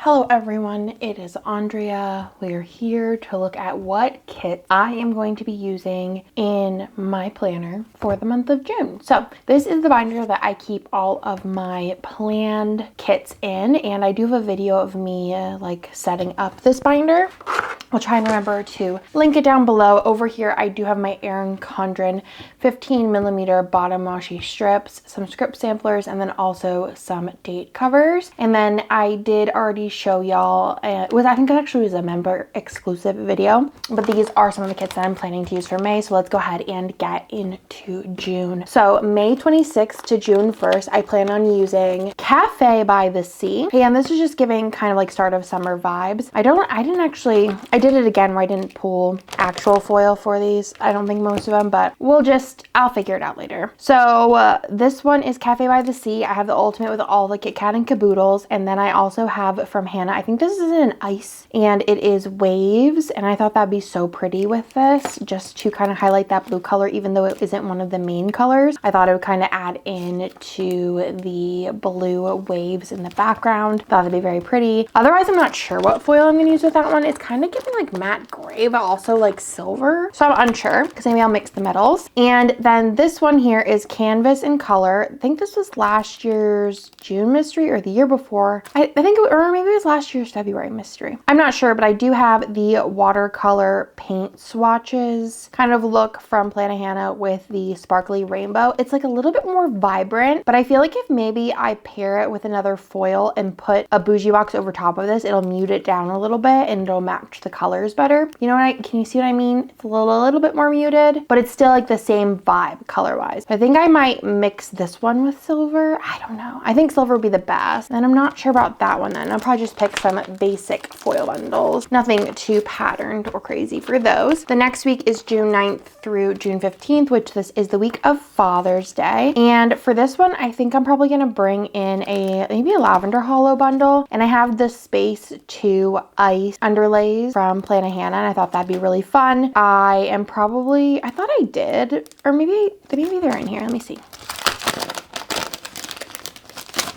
Hello everyone, it is Andrea. We're here to look at what kits I am going to be using in my planner for the month of June. So this is the binder that I keep all of my planned kits in, and I do have a video of me like setting up this binder. I'll try and remember to link it down below. Over here I do have my Erin Condren 15mm bottom washi strips, some script samplers, and then also some date covers. And then I did already show y'all, I think it actually was a member exclusive video, but these are some of the kits that I'm planning to use for May. So let's go ahead and get into June. So May 26th to June 1st, I plan on using Cafe by the Sea. And this is just giving kind of like start of summer vibes. I did it again where I didn't pull actual foil for these. I don't think most of them, but I'll figure it out later. So this one is Cafe by the Sea. I have the ultimate with all the Kit Kat and caboodles, and then I also have from Hannah, I think this is in ice, and it is waves, and I thought that'd be so pretty with this, just to kind of highlight that blue color, even though it isn't one of the main colors. I thought it would kind of add in to the blue waves in the background. Thought it'd be very pretty. Otherwise, I'm not sure what foil I'm gonna use with that one. It's kind of giving like matte gray, but also like silver, so I'm unsure because maybe I'll mix the metals. And then this one here is Canvas in Color. I think this was last year's June mystery or the year before. I think or maybe it was last year's February mystery. I'm not sure, but I do have the watercolor paint swatches kind of look from Planet Hannah with the sparkly rainbow. It's like a little bit more vibrant, but I feel like if maybe I pair it with another foil and put a bougie box over top of this, it'll mute it down a little bit and it'll match the colors better. You know what can you see what I mean? It's a little bit more muted, but it's still like the same vibe color wise. I think I might mix this one with silver. I don't know. I think silver would be the best. And I'm not sure about that one then. I'll probably just pick some basic foil bundles. Nothing too patterned or crazy for those. The next week is June 9th through June 15th, which this is the week of Father's Day. And for this one, I think I'm probably gonna bring in maybe a lavender hollow bundle. And I have the Space 2 ice underlays from Planet Hannah, and I thought that'd be really fun. I thought I did, or maybe they're in here. Let me see.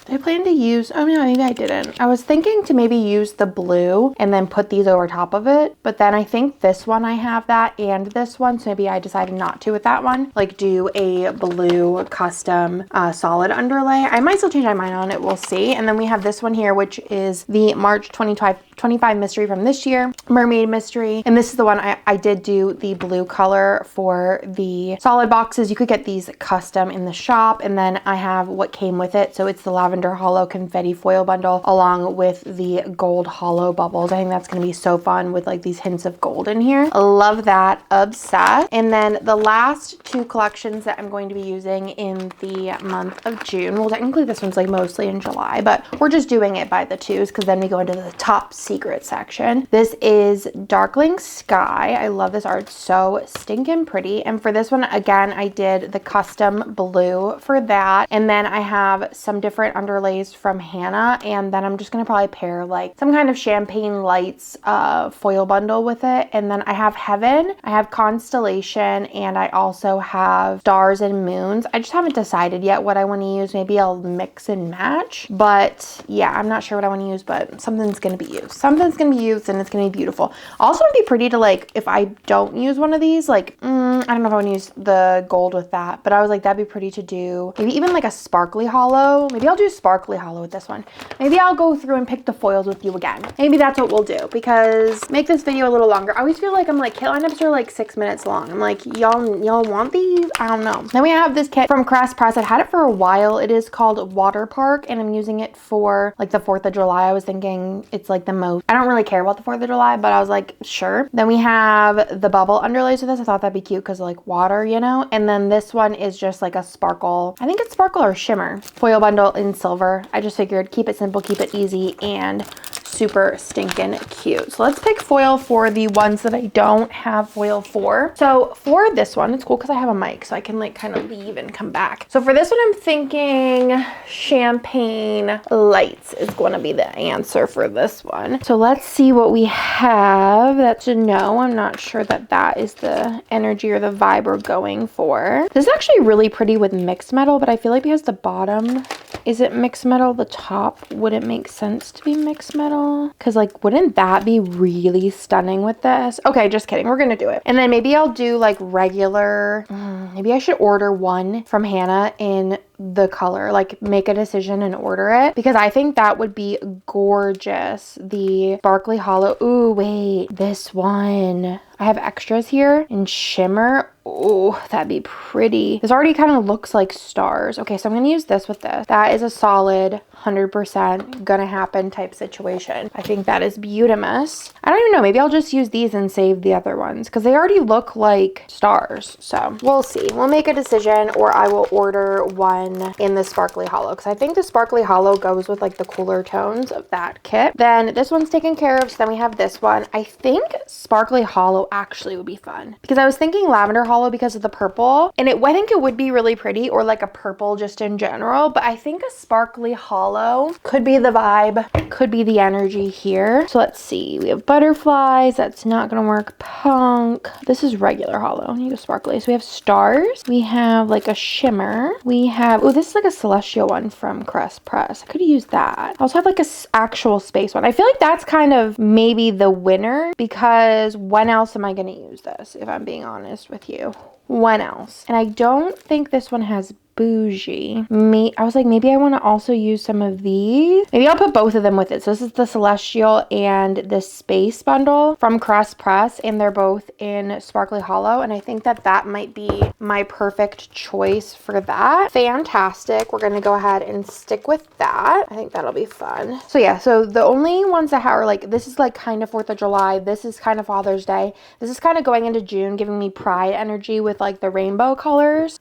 I plan to use, oh no, maybe I didn't. I was thinking to maybe use the blue and then put these over top of it. But then I think this one I have that and this one. So maybe I decided not to with that one. Like do a blue custom solid underlay. I might still change my mind on it. We'll see. And then we have this one here, which is the March 25 mystery from this year, Mermaid Mystery. And this is the one I did do the blue color for the solid boxes. You could get these custom in the shop. And then I have what came with it. So it's the lavender hollow confetti foil bundle along with the gold hollow bubbles. I think that's going to be so fun with like these hints of gold in here. I love that. Obsessed. And then the last two collections that I'm going to be using in the month of June. Well, technically this one's like mostly in July, but we're just doing it by the twos because then we go into the top secret section. This is Darkling Sky. I love this art. So stinking pretty. And for this one, again, I did the custom blue for that. And then I have some different underlays from Hannah, and then I'm just gonna probably pair like some kind of champagne lights foil bundle with it. And then I have Heaven, I have Constellation, and I also have Stars and Moons. I just haven't decided yet what I want to use. Maybe I'll mix and match, but yeah, I'm not sure what I want to use, but something's gonna be used. Something's gonna be used and it's gonna be beautiful. Also it'd be pretty to like, if I don't use one of these, like I don't know if I want to use the gold with that, but I was like, that'd be pretty to do maybe even like a sparkly hollow. Maybe I'll do sparkly hollow with this one. Maybe I'll go through and pick the foils with you again. Maybe that's what we'll do, because make this video a little longer. I always feel like I'm like, kit lineups are like 6 minutes long. I'm like, y'all want these? I don't know. Then we have this kit from Crest Press. I've had it for a while. It is called Water Park, and I'm using it for like the 4th of July. I was thinking it's like the most, I don't really care about the 4th of July, but I was like, sure. Then we have the bubble underlays with this. I thought that'd be cute because like water, you know? And then this one is just like a sparkle. I think it's sparkle or shimmer foil bundle in silver. I just figured keep it simple, keep it easy, and super stinking cute. So let's pick foil for the ones that I don't have foil for. So for this one, it's cool because I have a mic, so I can like kind of leave and come back. So for this one, I'm thinking champagne lights is going to be the answer for this one. So let's see what we have. That's a no. I'm not sure that that is the energy or the vibe we're going for. This is actually really pretty with mixed metal, but I feel like because the bottom is it mixed metal? The top, would it make sense to be mixed metal? Because like, wouldn't that be really stunning with this? Okay, just kidding. We're gonna do it. And then maybe I'll do like regular, maybe I should order one from Hannah in the color, like make a decision and order it, because I think that would be gorgeous. The sparkly hollow. Ooh, wait, this one. I have extras here in shimmer. Oh, that'd be pretty. This already kind of looks like stars. Okay, so I'm gonna use this with this. That is a solid 100% gonna happen type situation. I think that is beautimous. I don't even know, maybe I'll just use these and save the other ones because they already look like stars. So we'll see. We'll make a decision, or I will order one in the sparkly hollow because I think the sparkly hollow goes with like the cooler tones of that kit. Then this one's taken care of, so then we have this one. I think sparkly hollow actually would be fun because I was thinking lavender hollow because of the purple, and I think it would be really pretty, or like a purple just in general, but I think a sparkly hollow could be the vibe, could be the energy here. So let's see, we have butterflies, that's not gonna work. Punk, this is regular hollow, I need a sparkly. So we have stars, we have like a shimmer, we have, oh, this is like a celestial one from Crest Press. I could use that. I also have like a actual space one. I feel like that's kind of maybe the winner, because when else am I gonna use this, if I'm being honest with you? When else? And I don't think this one has bougie. I was like, maybe I want to also use some of these. Maybe I'll put both of them with it. So this is the celestial and the space bundle from Crest Press, and they're both in sparkly hollow, and I think that that might be my perfect choice for that. Fantastic. We're gonna go ahead and stick with that. I think that'll be fun. So yeah, so the only ones that are like, this is like kind of 4th of July, this is kind of Father's Day, this is kind of going into June, giving me pride energy with like the rainbow colors.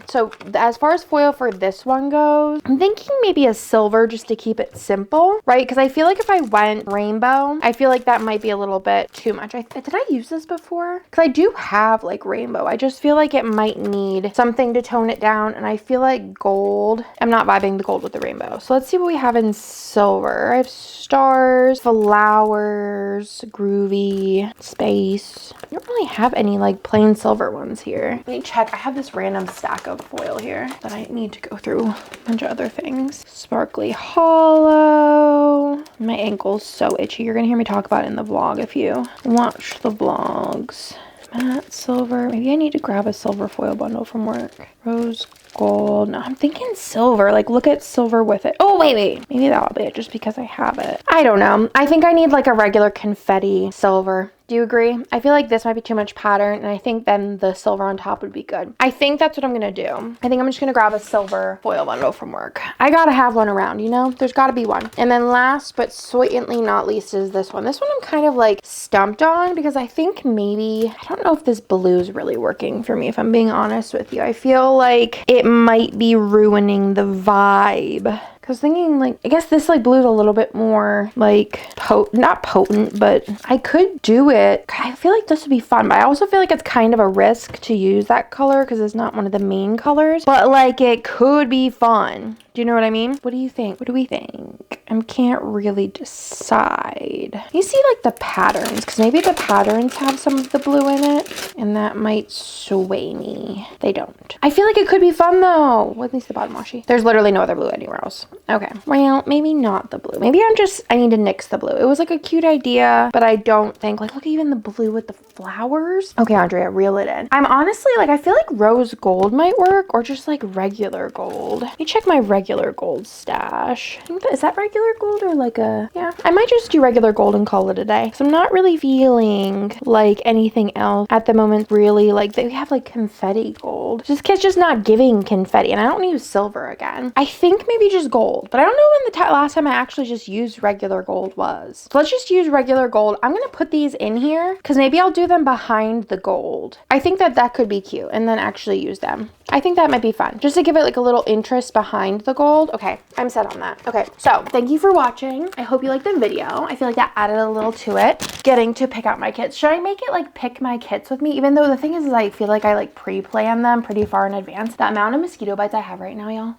So as far as foil for this one goes, I'm thinking maybe a silver just to keep it simple, right? Because I feel like if I went rainbow, I feel like that might be a little bit too much. Did I use this before? Because I do have like rainbow. I just feel like it might need something to tone it down, and I feel like gold, I'm not vibing the gold with the rainbow. So let's see what we have in silver. I have stars, flowers, groovy, space. I don't really have any like plain silver ones here. Let me check. I have this random stack of foil here that I need to go through a bunch of other things. Sparkly hollow. My ankle's so itchy. You're gonna hear me talk about it in the vlog if you watch the vlogs. Matte silver. Maybe I need to grab a silver foil bundle from work. Rose gold. No, I'm thinking silver. Like, look at silver with it. Oh, wait. Maybe that'll be it just because I have it. I don't know. I think I need like a regular confetti silver. Do you agree? I feel like this might be too much pattern, and I think then the silver on top would be good. I think that's what I'm gonna do. I think I'm just gonna grab a silver foil bundle from work. I gotta have one around, you know? There's gotta be one. And then last but certainly not least is this one. This one I'm kind of like stumped on because I think maybe, I don't know if this blue is really working for me, if I'm being honest with you. I feel like it might be ruining the vibe. Cause thinking like, I guess this like blue is a little bit more like not potent, but I could do it. I feel like this would be fun, but I also feel like it's kind of a risk to use that color because it's not one of the main colors, but like it could be fun. Do you know what I mean? What do you think? What do we think? I can't really decide. You see like the patterns, because maybe the patterns have some of the blue in it, and that might sway me. They don't. I feel like it could be fun though. Well, at least the bottom washi. There's literally no other blue anywhere else. Okay, well, maybe not the blue. Maybe I need to nix the blue. It was like a cute idea, but I don't think, like, look, even the blue with the flowers. Okay, Andrea, reel it in. I'm honestly like, I feel like rose gold might work, or just like regular gold. Let me check my regular gold stash. Is that regular gold or like a, yeah, I might just do regular gold and call it a day. So I'm not really feeling like anything else at the moment, really. Like, they have like confetti gold. This kit's just not giving confetti, and I don't use silver again. I think maybe just gold, but I don't know when the last time I actually just used regular gold was. So let's just use regular gold. I'm gonna put these in here because maybe I'll do them behind the gold. I think that could be cute, and then actually use them. I think that might be fun, just to give it like a little interest behind the gold. Okay, I'm set on that. Okay, so thank you for watching. I hope you liked the video. I feel like that added a little to it. Getting to pick out my kits. Should I make it like pick my kits with me? Even though the thing is I feel like I like pre-plan them pretty far in advance. The amount of mosquito bites I have right now, y'all,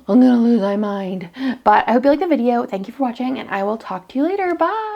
I'm gonna lose my mind. But I hope you liked the video. Thank you for watching, and I will talk to you later. Bye.